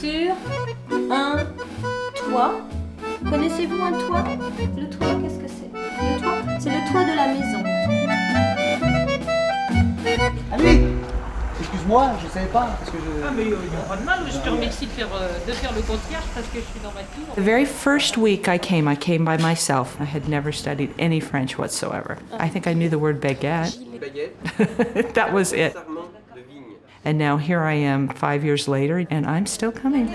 Sur un toit. Connaissez-vous un toit? Le toit, qu'est-ce que c'est? Le toit, c'est le toit de la maison. Allez, excuse-moi, je savais pas. Parce que Ah mais il n'y a pas de mal, je te remercie de faire le concierge parce que je suis dans ma tour. The very first week I came by myself. I had never studied any French whatsoever. I think I knew the word baguette. That was it. And now here I am 5 years later, and I'm still coming.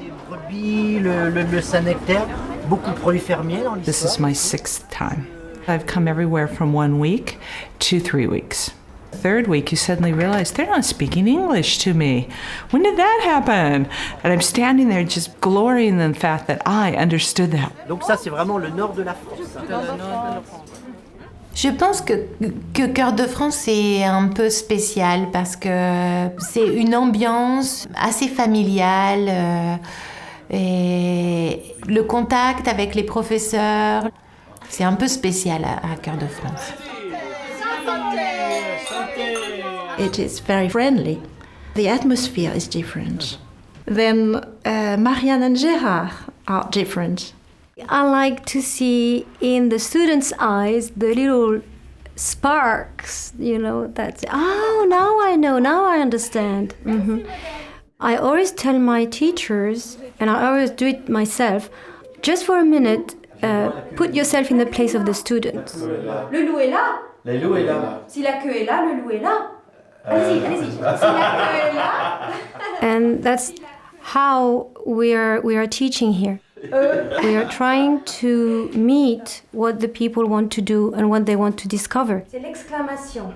les brebis, le Sancerre, beaucoup de produits fermiers dans l'histoire. This is my 6th time. I've come everywhere from 1 week to 3 weeks. Third week, you suddenly realize they're not speaking English to me. When did that happen? And I'm standing there just glorying in the fact that I understood that. Donc ça, c'est vraiment le nord de la France. Je pense que Coeur de France, c'est un peu spécial parce que c'est une ambiance assez familiale et le contact avec les professeurs, c'est un peu spécial à Coeur de France. It is very friendly. The atmosphere is different. Then Marianne and Gérard are different. I like to see in the students' eyes the little sparks, you know, that's, oh, now I know, now I understand. Mm-hmm. I always tell my teachers, and I always do it myself, just for a minute, put yourself in the place of the students. Le loup est là. Le loup est là. Si la queue est là, le loup est là. Allez-y, allez-y. Si la queue est là. And that's how we are teaching here. We are trying to meet what the people want to do and what they want to discover. C'est l'exclamation.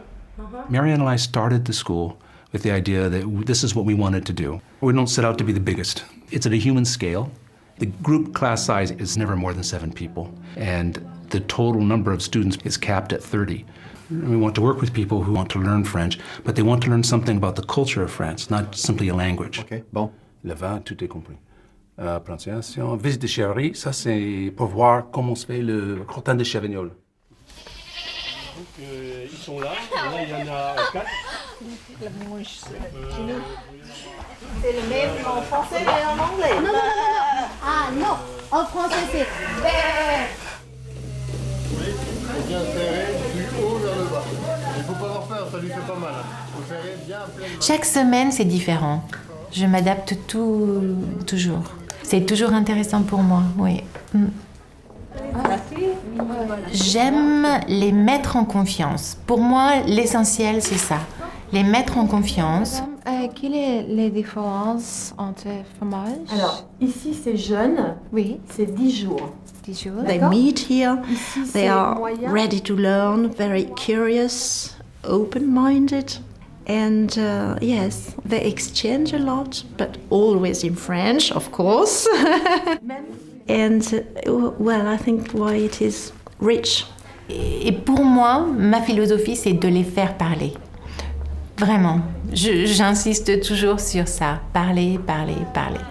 Marianne and I started the school with the idea that this is what we wanted to do. We don't set out to be the biggest. It's at a human scale. The group class size is never more than 7 people, and the total number of students is capped at 30. We want to work with people who want to learn French, but they want to learn something about the culture of France, not simply a language. Ok, bon. Le vin, tout est compris. Prononciation, visite de chèvrerie, ça c'est pour voir comment se fait le crottin de chèvignols. Donc ils sont là il y en a 4. C'est le même en français et en anglais. Non, non, non, non. Ah non, en français c'est vert. Oui, il faut bien serrer du haut vers le bas. Il ne faut pas avoir peur, ça lui fait pas mal. Il faut serrer bien plein. Chaque semaine, c'est différent. Je m'adapte toujours. C'est toujours intéressant pour moi, oui. J'aime les mettre en confiance. Pour moi, l'essentiel, c'est ça. Les mettre en confiance. Quelle est la différence entre fromage? Alors, ici, c'est jeune. Oui. C'est 10 jours. 10 jours. They meet here. Ici, They c'est are moyen. ready to learn, very curious, open-minded. And yes, they exchange a lot, but always in French, of course. And well, I think why it is rich. Et pour moi, ma philosophie, c'est de les faire parler. Vraiment. J'insiste toujours sur ça. Parler, parler, parler.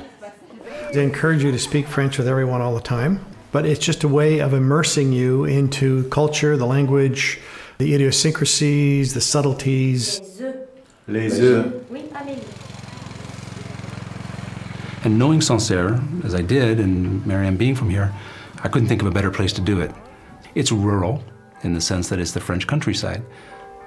They encourage you to speak French with everyone all the time, but it's just a way of immersing you into culture, the language, the idiosyncrasies, the subtleties. Les œufs. Oui, Amélie. And knowing Sancerre, as I did, and Marianne being from here, I couldn't think of a better place to do it. It's rural, in the sense that it's the French countryside,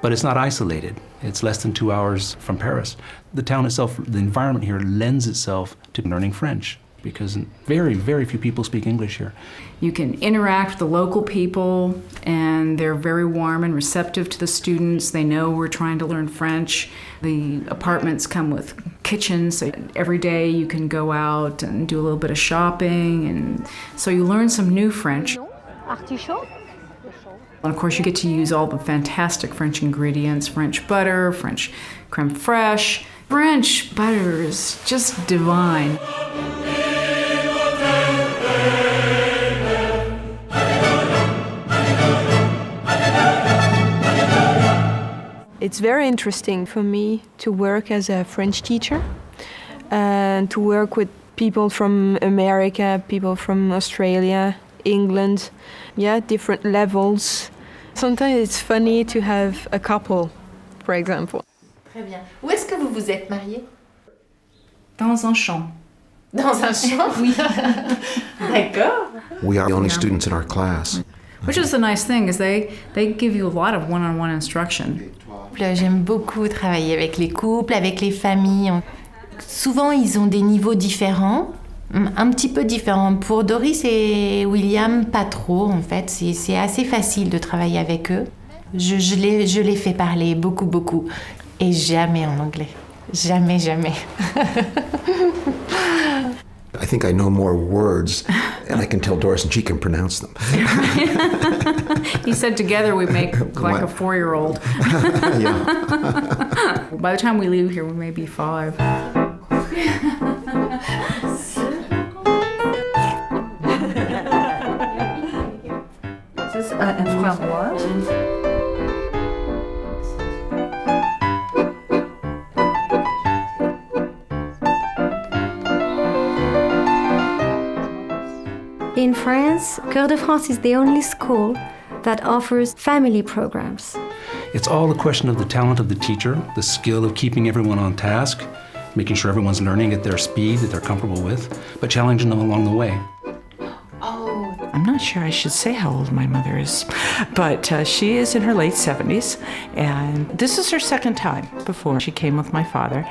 but it's not isolated. It's less than 2 hours from Paris. The town itself, the environment here lends itself to learning French, because very, very few people speak English here. You can interact with the local people, and they're very warm and receptive to the students. They know we're trying to learn French. The apartments come with kitchens, so every day you can go out and do a little bit of shopping, and so you learn some new French. Artichaut. And of course, you get to use all the fantastic French ingredients, French butter, French creme fraiche. French butter is just divine. It's very interesting for me to work as a French teacher and to work with people from America, people from Australia, England, different levels. Sometimes it's funny to have a couple, for example. Très bien. Où est-ce que vous vous êtes mariés? Dans un champ. Dans un champ? Oui. D'accord. We are the only students in our class. Which is the nice thing, is they give you a lot of one-on-one instruction. J'aime beaucoup travailler avec les couples, avec les familles. Souvent, ils ont des niveaux différents, un petit peu différents. Pour Doris et William, pas trop en fait. C'est assez facile de travailler avec eux. Je les fais parler beaucoup. Et jamais en anglais. Jamais. I think I know more words, and I can tell Doris and she can pronounce them. He said together we make like a 4-year-old. Yeah. By the time we leave here, we may be 5. C'est un framboise. In France, Coeur de France is the only school that offers family programs. It's all a question of the talent of the teacher, the skill of keeping everyone on task, making sure everyone's learning at their speed that they're comfortable with, but challenging them along the way. I'm not sure I should say how old my mother is, but she is in her late 70s, and this is her second time. Before she came with my father.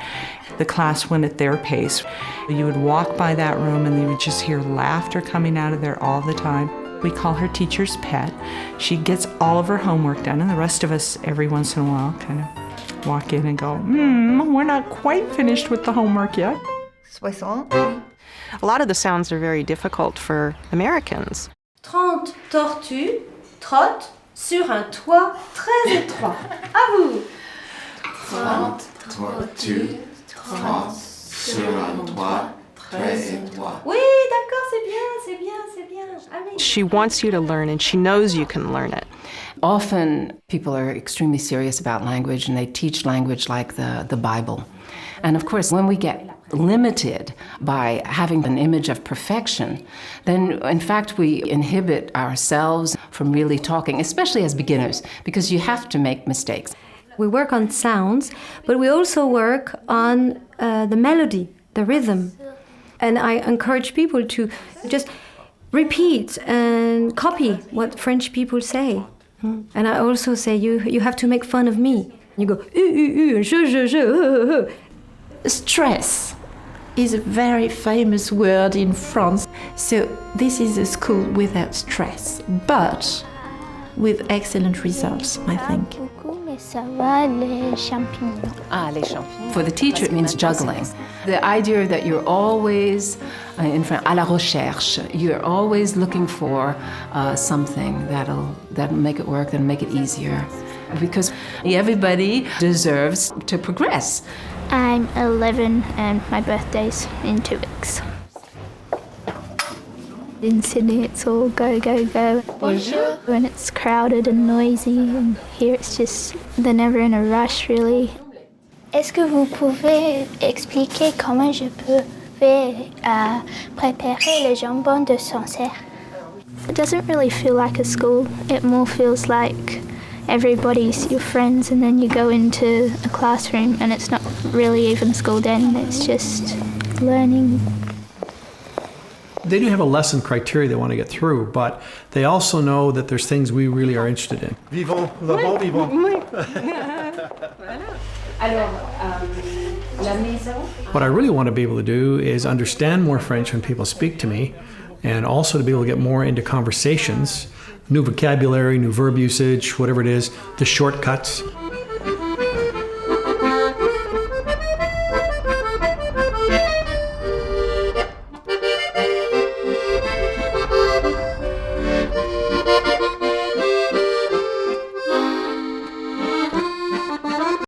The class went at their pace. You would walk by that room and you would just hear laughter coming out of there all the time. We call her teacher's pet. She gets all of her homework done, and the rest of us, every once in a while, kind of walk in and go, we're not quite finished with the homework yet. 60. A lot of the sounds are very difficult for Americans. 30 tortues trottent sur un toit très étroit. À vous. 30 tortues trottent sur un toit très étroit. Oui, d'accord, c'est bien. Allez. She wants you to learn, and she knows you can learn it. Often people are extremely serious about language, and they teach language like the Bible. And of course, when we get limited by having an image of perfection, then in fact we inhibit ourselves from really talking, especially as beginners, because you have to make mistakes. We work on sounds, but we also work on the melody, the rhythm. And I encourage people to just repeat and copy what French people say. And I also say, you have to make fun of me. You go, je. Stress is a very famous word in France. So this is a school without stress, but with excellent results, I think. Ça va, les champignons. Les champignons. For the teacher, it means juggling. The idea that you're always, in French, à la recherche, you're always looking for something that'll make it work, that'll make it easier. Because everybody deserves to progress. I'm 11 and my birthday's in 2 weeks. In Sydney, it's all go. Bonjour. When it's crowded and noisy, and here it's just, they're never in a rush, really. Est-ce que vous pouvez expliquer comment je peux préparer les jambons de Sancerre? It doesn't really feel like a school. It more feels like everybody's your friends, and then you go into a classroom and it's not really even school then, it's just learning. They do have a lesson criteria they want to get through, but they also know that there's things we really are interested in. Vivons, bon vivons. What I really want to be able to do is understand more French when people speak to me, and also to be able to get more into conversations, new vocabulary, new verb usage, whatever it is, the shortcuts.